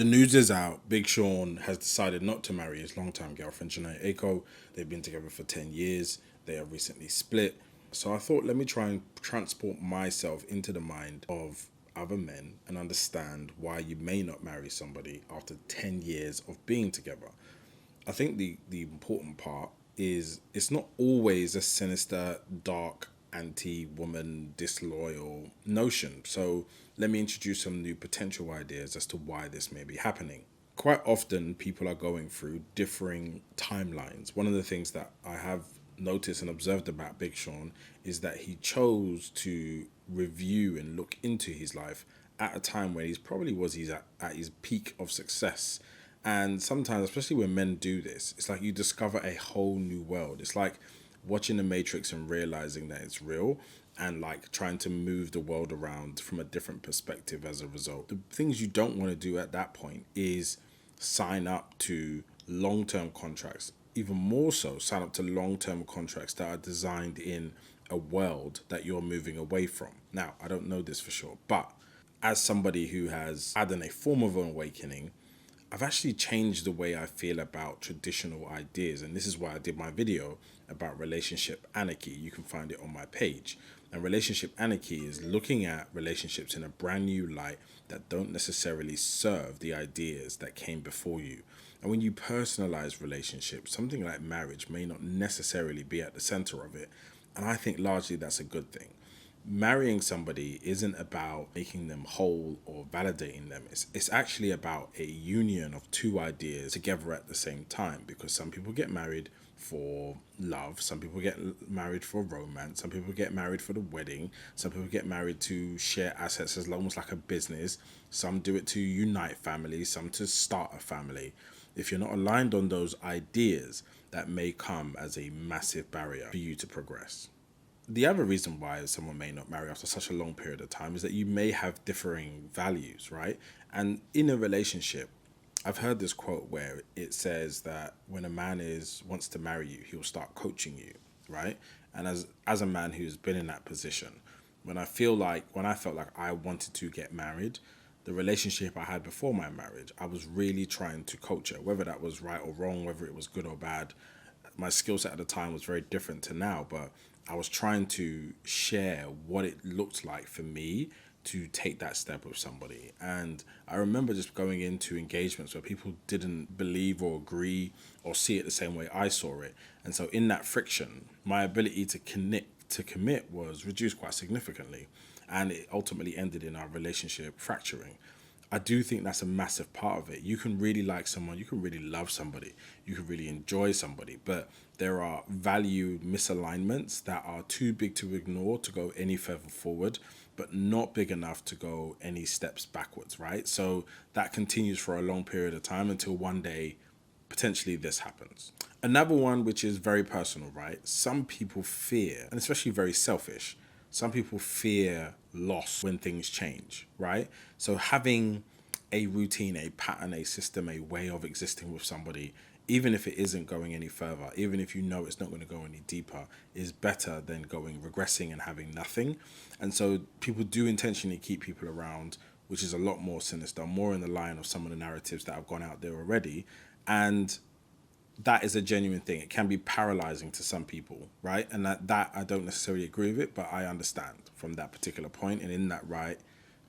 The news is out. Big Sean has decided not to marry his longtime girlfriend, Jhené Aiko. They've been together for 10 years. They have recently split. So I thought, let me try and transport myself into the mind of other men and understand why you may not marry somebody after 10 years of being together. I think the important part is it's not always a sinister, dark, anti-woman, disloyal notion. So let me introduce some new potential ideas as to why this may be happening. Quite often, people are going through differing timelines. One of the things that I have noticed and observed about Big Sean is that he chose to review and look into his life at a time when he's at his peak of success. And sometimes, especially when men do this, it's like you discover a whole new world. It's like watching the Matrix and realizing that it's real, and like trying to move the world around from a different perspective as a result. The things you don't want to do at that point is sign up to long-term contracts. Even more so, sign up to long-term contracts that are designed in a world that you're moving away from. Now, I don't know this for sure, but as somebody who has had a form of an awakening, I've actually changed the way I feel about traditional ideas. And this is why I did my video about relationship anarchy. You can find it on my page. And relationship anarchy is looking at relationships in a brand new light that don't necessarily serve the ideas that came before you. And when you personalize relationships, something like marriage may not necessarily be at the center of it. And I think largely that's a good thing. Marrying somebody isn't about making them whole or validating them. It's actually about a union of two ideas together at the same time, because some people get married for love, some people get married for romance, some people get married for the wedding, some people get married to share assets as almost like a business, some do it to unite families, some to start a family. If you're not aligned on those ideas, that may come as a massive barrier for you to progress. The other reason why someone may not marry after such a long period of time is that you may have differing values, right? And in a relationship, I've heard this quote where it says that when a man wants to marry you, he'll start coaching you, right? And as a man who's been in that position, when I felt like I wanted to get married, the relationship I had before my marriage, I was really trying to coach her, whether that was right or wrong, whether it was good or bad. My skill set at the time was very different to now, but I was trying to share what it looked like for me to take that step with somebody. And I remember just going into engagements where people didn't believe or agree or see it the same way I saw it. And so in that friction, my ability to commit was reduced quite significantly. And it ultimately ended in our relationship fracturing. I do think that's a massive part of it. You can really like someone, you can really love somebody, you can really enjoy somebody, but there are value misalignments that are too big to ignore to go any further forward, but not big enough to go any steps backwards, right? So that continues for a long period of time until one day, potentially this happens. Another one, which is very personal, right? Some people fear, and especially very selfish, some people fear loss when things change, right? So having a routine, a pattern, a system, a way of existing with somebody, even if it isn't going any further, even if you know it's not going to go any deeper, is better than regressing and having nothing. And so people do intentionally keep people around, which is a lot more sinister, more in the line of some of the narratives that have gone out there already. And that is a genuine thing. It can be paralyzing to some people, right? And that I don't necessarily agree with it, but I understand from that particular point. And in that right,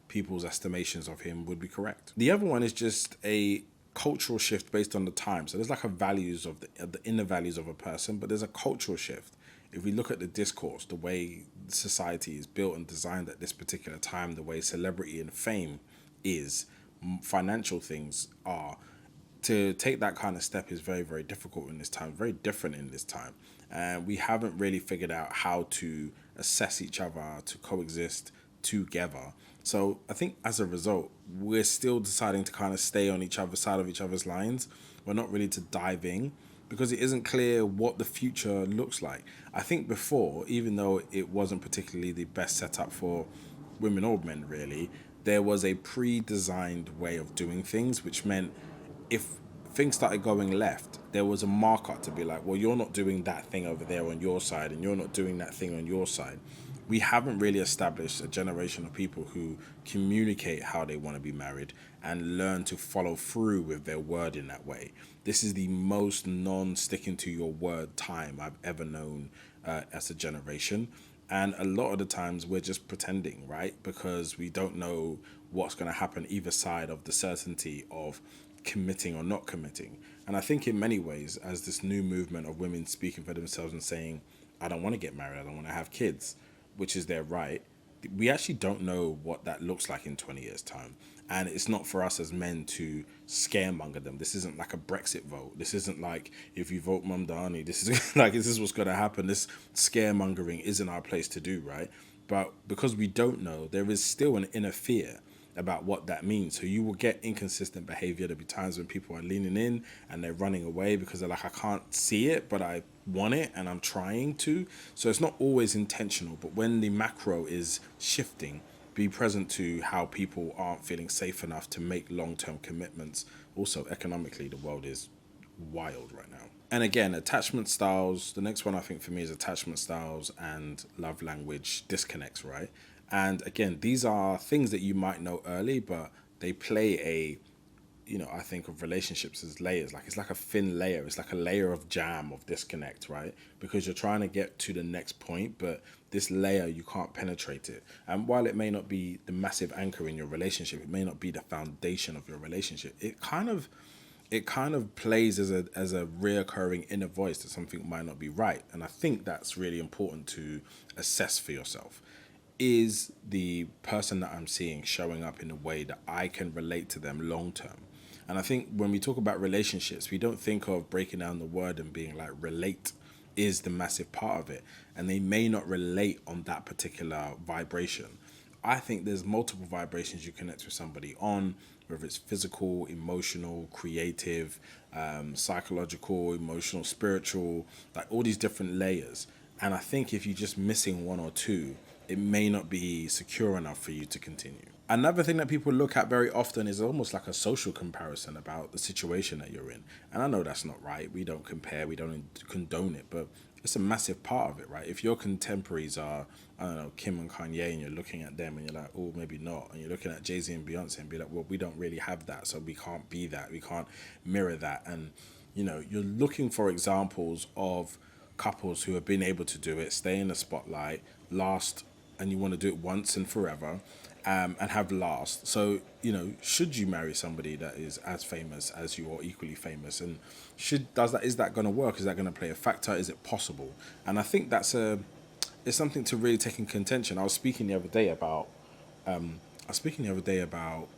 people's estimations of him would be correct. The other one is just a cultural shift based on the time. So there's like a values of the inner values of a person, but there's a cultural shift. If we look at the discourse, the way society is built and designed at this particular time, the way celebrity and fame is, financial things are, to take that kind of step is very, very difficult in this time, very different in this time. And we haven't really figured out how to assess each other, to coexist together. So I think as a result, we're still deciding to kind of stay on each other's side of each other's lines. We're not really to dive in because it isn't clear what the future looks like. I think before, even though it wasn't particularly the best setup for women or men really, there was a pre-designed way of doing things, which meant if things started going left, there was a marker to be like, well, you're not doing that thing over there on your side, and you're not doing that thing on your side. we haven't really established a generation of people who communicate how they want to be married and learn to follow through with their word in that way. This is the most non-sticking to your word time I've ever known as a generation. And a lot of the times we're just pretending, right? Because we don't know what's going to happen either side of the certainty of committing or not committing. And I think in many ways, as this new movement of women speaking for themselves and saying, I don't want to get married, I don't want to have kids, which is their right, we actually don't know what that looks like in 20 years' time. And it's not for us as men to scaremonger them. This isn't like a Brexit vote. This isn't like, if you vote Mamdani, this is like, this is what's going to happen. This scaremongering isn't our place to do, right? But because we don't know, there is still an inner fear about what that means. So you will get inconsistent behavior. There'll be times when people are leaning in and they're running away because they're like, I can't see it, but I want it and I'm trying to. So it's not always intentional, but when the macro is shifting, be present to how people aren't feeling safe enough to make long-term commitments. Also, economically, the world is wild right now. And again, attachment styles, the next one I think for me is attachment styles and love language disconnects, right? And again, these are things that you might know early, but they play a, I think of relationships as layers. Like it's like a thin layer. It's like a layer of jam of disconnect, right? Because you're trying to get to the next point, but this layer, you can't penetrate it. And while it may not be the massive anchor in your relationship, it may not be the foundation of your relationship, it kind of plays as a reoccurring inner voice that something might not be right. And I think that's really important to assess for yourself. Is the person that I'm seeing showing up in a way that I can relate to them long term? And I think when we talk about relationships, we don't think of breaking down the word and being like relate is the massive part of it. And they may not relate on that particular vibration. I think there's multiple vibrations you connect with somebody on, whether it's physical, emotional, creative, psychological, emotional, spiritual, like all these different layers. And I think if you're just missing one or two, it may not be secure enough for you to continue. Another thing that people look at very often is almost like a social comparison about the situation that you're in. And I know that's not right. We don't compare, we don't condone it, but it's a massive part of it, right? If your contemporaries are, I don't know, Kim and Kanye, and you're looking at them and you're like, oh, maybe not. And you're looking at Jay-Z and Beyonce and be like, well, we don't really have that, so we can't be that. We can't mirror that. And, you're looking for examples of couples who have been able to do it, stay in the spotlight, last, and you want to do it once and forever, and have last. So, should you marry somebody that is as famous as you or equally famous? And is that going to work? Is that going to play a factor? Is it possible? And I think it's something to really take in contention. I was speaking the other day about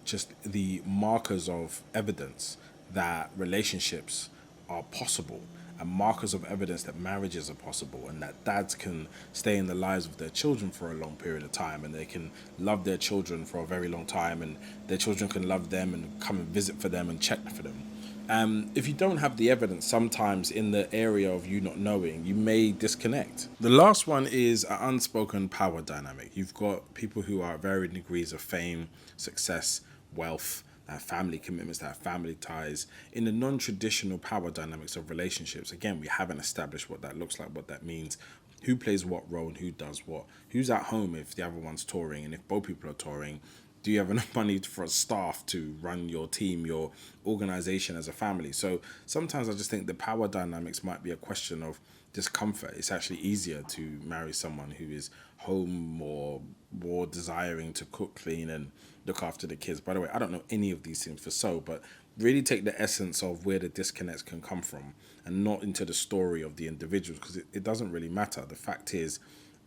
just the markers of evidence that relationships are possible, and markers of evidence that marriages are possible, and that dads can stay in the lives of their children for a long period of time, and they can love their children for a very long time, and their children can love them and come and visit for them and check for them. If you don't have the evidence, sometimes in the area of you not knowing, you may disconnect. The last one is an unspoken power dynamic. You've got people who are at varying degrees of fame, success, wealth, that have family commitments, that have family ties. In the non-traditional power dynamics of relationships, again, we haven't established what that looks like, what that means, who plays what role and who does what, who's at home if the other one's touring, and if both people are touring, do you have enough money for a staff to run your team, your organization as a family? So sometimes I just think the power dynamics might be a question of discomfort. It's actually easier to marry someone who is home or more desiring to cook, clean, and look after the kids. By the way, I don't know any of these things for so, but really take the essence of where the disconnects can come from and not into the story of the individuals, because it doesn't really matter. The fact is,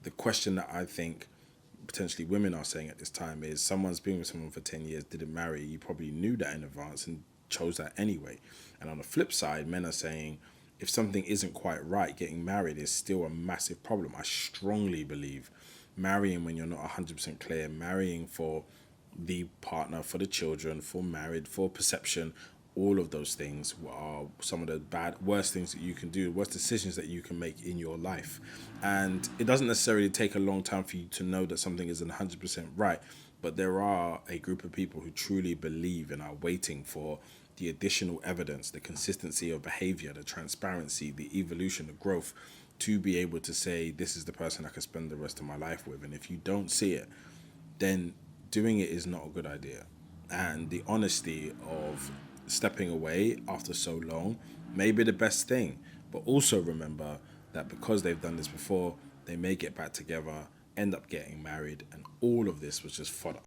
the question that I think potentially women are saying at this time is, someone's been with someone for 10 years, didn't marry, you probably knew that in advance and chose that anyway. And on the flip side, men are saying, if something isn't quite right, getting married is still a massive problem. I strongly believe marrying when you're not 100% clear, marrying for the partner, for the children, for marriage, for perception, all of those things are some of the worst things that you can do, worst decisions that you can make in your life. And it doesn't necessarily take a long time for you to know that something isn't 100% right, but there are a group of people who truly believe and are waiting for the additional evidence, the consistency of behavior, the transparency, the evolution, the growth to be able to say, this is the person I can spend the rest of my life with. And if you don't see it, then doing it is not a good idea. And the honesty of stepping away after so long may be the best thing. But also remember that because they've done this before, they may get back together, end up getting married, and all of this was just fodder.